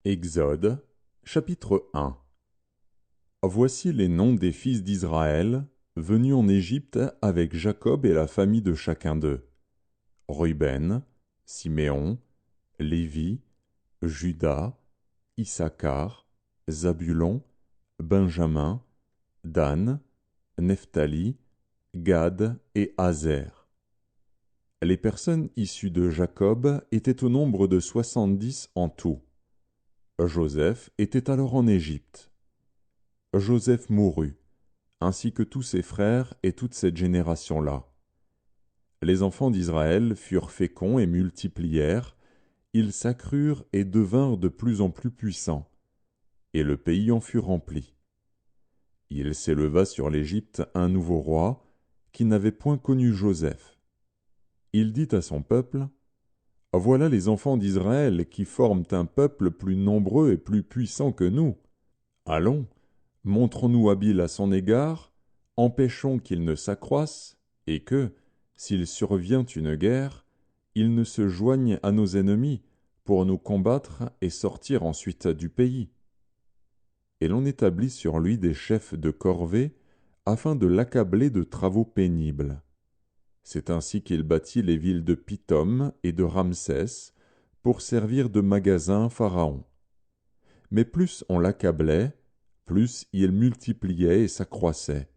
Exode, chapitre 1. Voici les noms des fils d'Israël, venus en Égypte avec Jacob et la famille de chacun d'eux. Ruben, Siméon, Lévi, Juda, Issachar, Zabulon, Benjamin, Dan, Nephtali, Gad et Azer. Les personnes issues de Jacob étaient au nombre de 70 en tout. Joseph était alors en Égypte. Joseph mourut, ainsi que tous ses frères et toute cette génération-là. Les enfants d'Israël furent féconds et multiplièrent, ils s'accrurent et devinrent de plus en plus puissants, et le pays en fut rempli. Il s'éleva sur l'Égypte un nouveau roi, qui n'avait point connu Joseph. Il dit à son peuple, « Voilà les enfants d'Israël qui forment un peuple plus nombreux et plus puissant que nous. Allons, montrons-nous habiles à son égard, empêchons qu'il ne s'accroisse, et que, s'il survient une guerre, il ne se joigne à nos ennemis pour nous combattre et sortir ensuite du pays. » Et l'on établit sur lui des chefs de corvée, afin de l'accabler de travaux pénibles. C'est ainsi qu'il bâtit les villes de Pithom et de Ramsès, pour servir de magasins Pharaon. Mais plus on l'accablait, plus il multipliait et s'accroissait.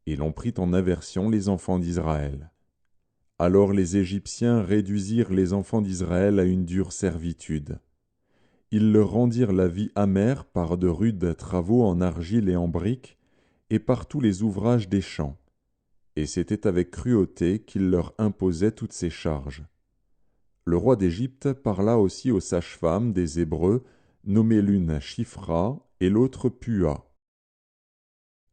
Et l'on prit en aversion les enfants d'Israël. Alors les Égyptiens réduisirent les enfants d'Israël à une dure servitude. Ils leur rendirent la vie amère par de rudes travaux en argile et en briques, et par tous les ouvrages des champs. Et c'était avec cruauté qu'ils leur imposaient toutes ces charges. Le roi d'Égypte parla aussi aux sages-femmes des Hébreux, nommées l'une Shifra et l'autre Pua.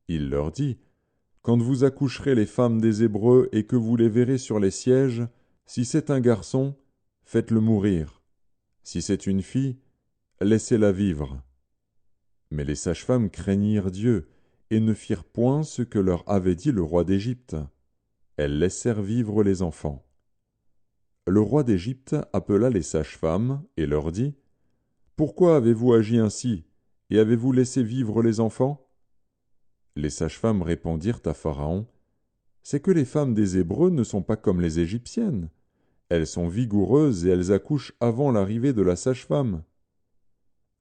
Il leur dit, « Quand vous accoucherez les femmes des Hébreux et que vous les verrez sur les sièges, si c'est un garçon, faites-le mourir. Si c'est une fille, laissez-la vivre. » Mais les sages-femmes craignirent Dieu et ne firent point ce que leur avait dit le roi d'Égypte. Elles laissèrent vivre les enfants. Le roi d'Égypte appela les sages-femmes et leur dit, « Pourquoi avez-vous agi ainsi, et avez-vous laissé vivre les enfants ?» Les sages-femmes répondirent à Pharaon, « C'est que les femmes des Hébreux ne sont pas comme les Égyptiennes. Elles sont vigoureuses et elles accouchent avant l'arrivée de la sage-femme. »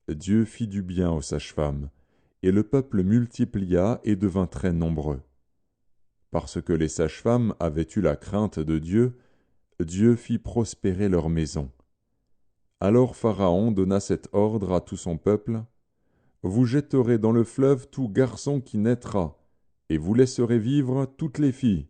Dieu fit du bien aux sages-femmes, et le peuple multiplia et devint très nombreux. Parce que les sages-femmes avaient eu la crainte de Dieu, Dieu fit prospérer leur maison. Alors Pharaon donna cet ordre à tout son peuple, « Vous jetterez dans le fleuve tout garçon qui naîtra, et vous laisserez vivre toutes les filles.